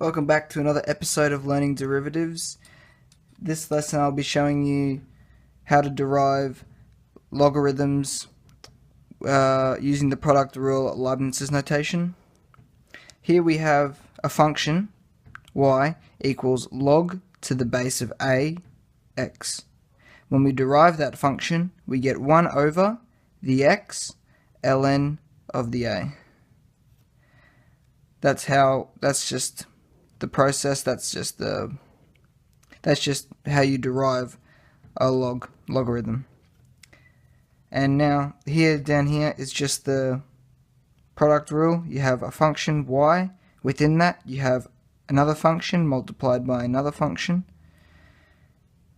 Welcome back to another episode of Learning Derivatives. This lesson I'll be showing you how to derive logarithms using the product rule Leibniz's notation. Here we have a function y equals log to the base of a x. When we derive that function, we get 1 over the x ln of the a. That's just the process. That's just how you derive a logarithm. And now down here is just the product rule. You have a function y. Within that you have another function multiplied by another function.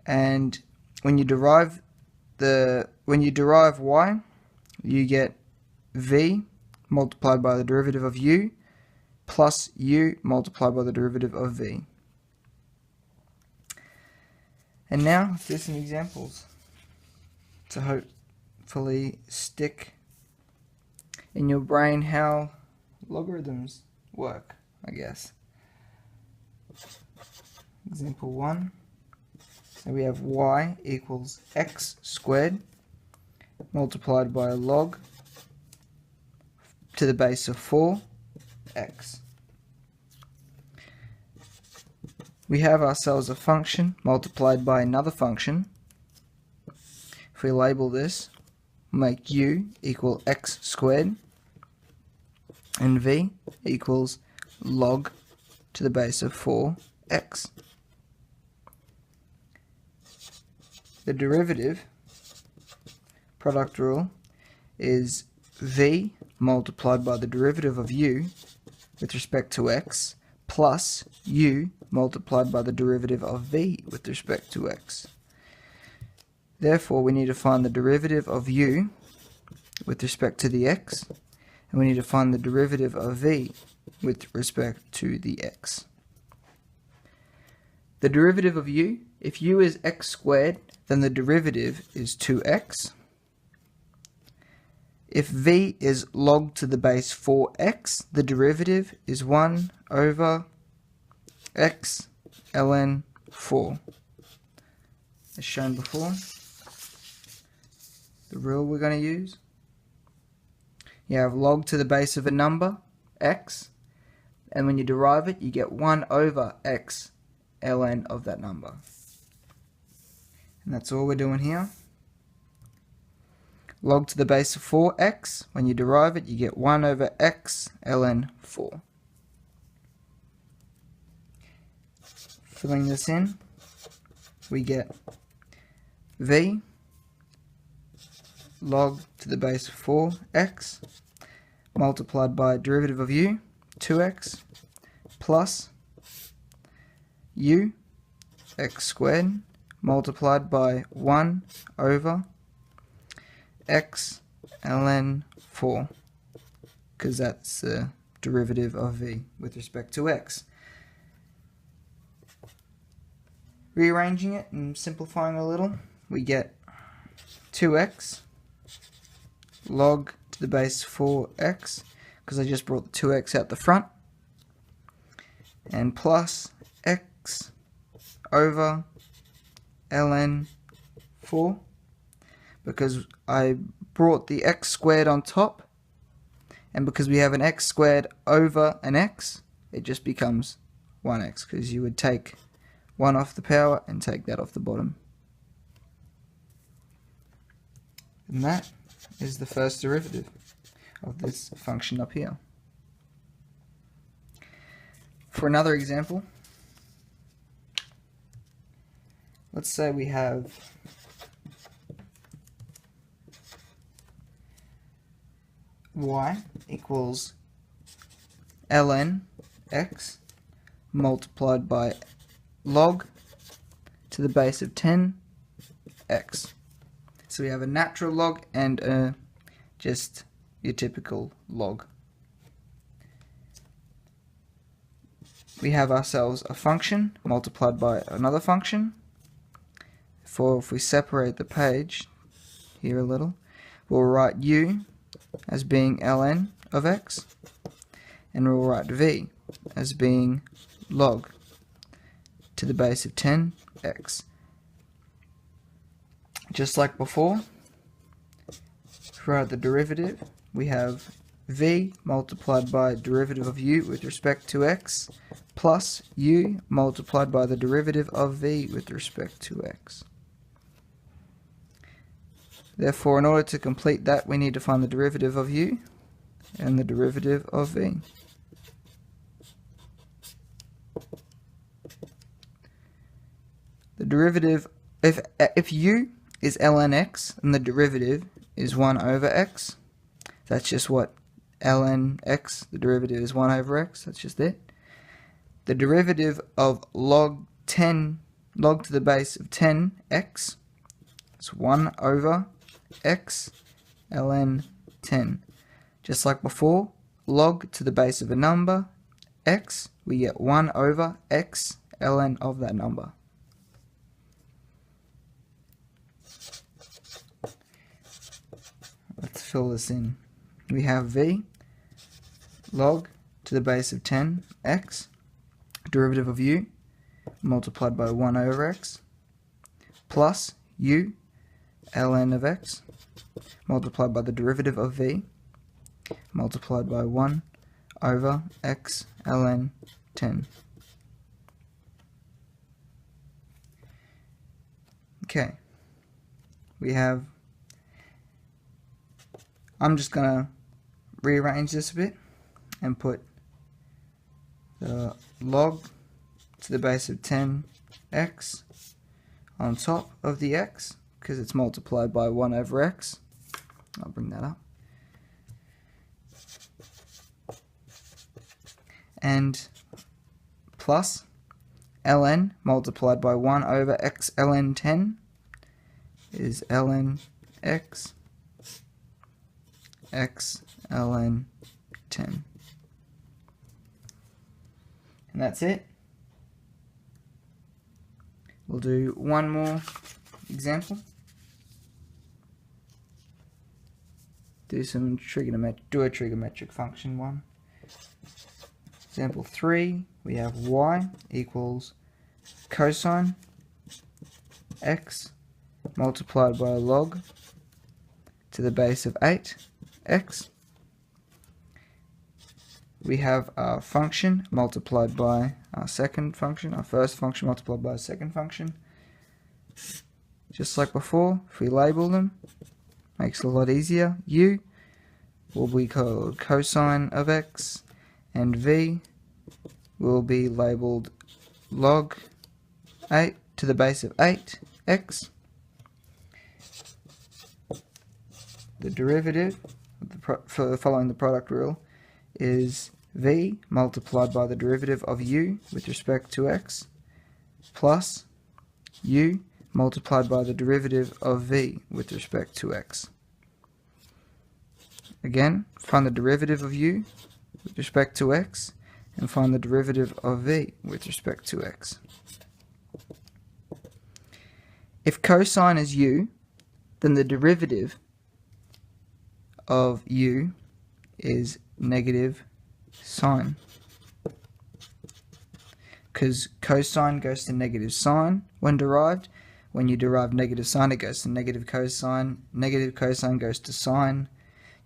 And when you derive y, you get v multiplied by the derivative of u plus u multiplied by the derivative of v. And now let's do some examples to hopefully stick in your brain how logarithms work, I guess. Example 1. So we have y equals x squared multiplied by a log to the base of 4x. We have ourselves a function multiplied by another function. If we label this, we'll make u equal x squared and v equals log to the base of 4x. The derivative product rule is v multiplied by the derivative of u with respect to x plus u multiplied by the derivative of v with respect to x. Therefore, we need to find the derivative of u with respect to the x, and we need to find the derivative of v with respect to the x. The derivative of u, if u is x squared, then the derivative is 2x. If v is log to the base 4x, the derivative is 1 over x ln 4. As shown before, the rule we're going to use. You have log to the base of a number, x, and when you derive it, you get 1 over x ln of that number. And that's all we're doing here. Log to the base of 4x, when you derive it, you get 1 over x ln 4. Filling this in, we get v log to the base of 4x multiplied by derivative of u, 2x, plus u, x squared, multiplied by 1 over x ln 4, because that's the derivative of v with respect to x. Rearranging it and simplifying a little, we get 2x log to the base 4x, because I just brought the 2x out the front, and plus x over ln 4, because I brought the x squared on top, and because we have an x squared over an x, it just becomes 1x, because you would take 1 off the power and take that off the bottom. And that is the first derivative of this function up here. For another example, let's say we have y equals ln x multiplied by log to the base of 10x. So we have a natural log and just your typical log. We have ourselves a function multiplied by another function. If we separate the page here a little, we'll write u as being ln of x, and we'll write v as being log to the base of 10x. Just like before, throughout the derivative, we have v multiplied by derivative of u with respect to x plus u multiplied by the derivative of v with respect to x. Therefore, in order to complete that, we need to find the derivative of u and the derivative of v. The derivative, if u is ln x and the derivative is 1 over x, that's just what ln x, the derivative is 1 over x, that's just it. The derivative of log to the base of 10x is 1 over x ln 10. Just like before, log to the base of a number, x, we get 1 over x ln of that number. Let's fill this in. We have v log to the base of 10x, derivative of u multiplied by 1 over x, plus u ln of x multiplied by the derivative of v multiplied by 1 over x ln 10. Okay, we have, I'm just going to rearrange this a bit and put the log to the base of 10x on top of the x because it's multiplied by 1 over x. I'll bring that up. And plus ln multiplied by 1 over x ln 10 is ln x ln 10. And that's it. We'll do one more example. Do a trigonometric function one. Example 3, we have y equals cosine x multiplied by log to the base of 8x. We have our function multiplied by our second function, our first function multiplied by our second function. Just like before, if we label them, makes it a lot easier. U will be called cosine of x, and v will be labeled log 8 to the base of 8x. The derivative for following the product rule is v multiplied by the derivative of u with respect to x plus u multiplied by the derivative of v with respect to x. Again, find the derivative of u with respect to x and find the derivative of v with respect to x. If cosine is u, then the derivative of u is negative sine, because cosine goes to negative sine when derived. When you derive negative sine, it goes to negative cosine. Negative cosine goes to sine,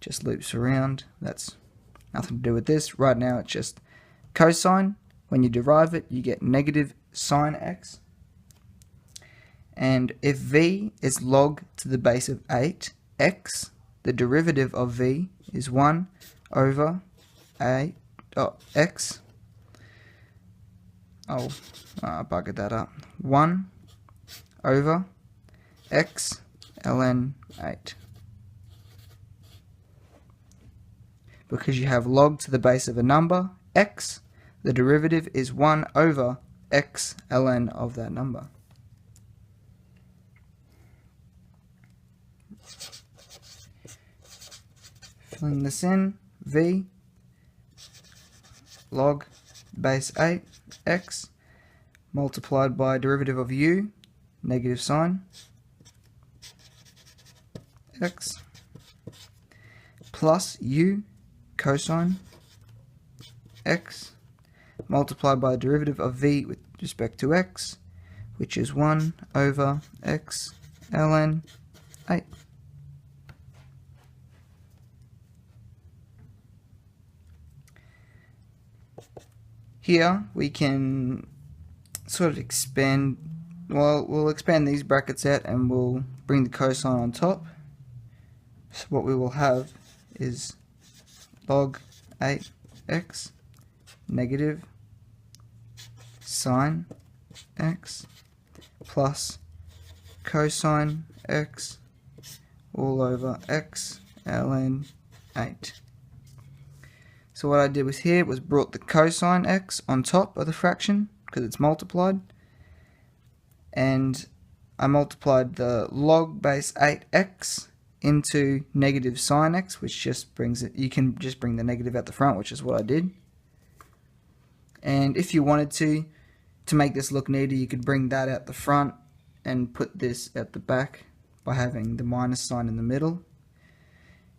just loops around. That's nothing to do with this. Right now it's just cosine. When you derive it, you get negative sine x. And if v is log to the base of 8x, the derivative of v is 1 over x. Oh, I buggered that up. 1 over x ln 8. Because you have log to the base of a number, x, the derivative is 1 over x ln of that number. Filling this in, v log base 8x multiplied by derivative of u, negative sine x, plus u cosine x multiplied by the derivative of v with respect to x, which is 1 over x ln 8. Here we can sort of expand, well, we'll expand these brackets out and we'll bring the cosine on top. So what we will have is log 8x negative sine x plus cosine x all over x ln 8. So what I did was here was brought the cosine x on top of the fraction because it's multiplied, and I multiplied the log base 8x into negative sine x, which just brings it, you can just bring the negative at the front, which is what I did. And if you wanted to make this look neater, you could bring that at the front and put this at the back by having the minus sign in the middle.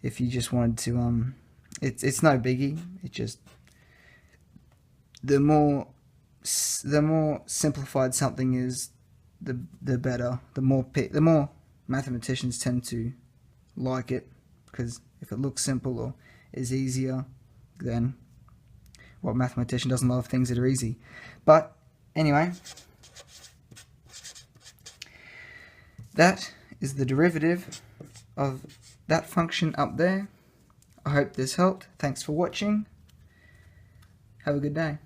If you just wanted to, it's no biggie. It just, the more simplified something is, the better. The more mathematicians tend to like it, because if it looks simple or is easier, then what mathematician doesn't love things that are easy? But anyway, that is the derivative of that function up there. I hope this helped. Thanks for watching. Have a good day.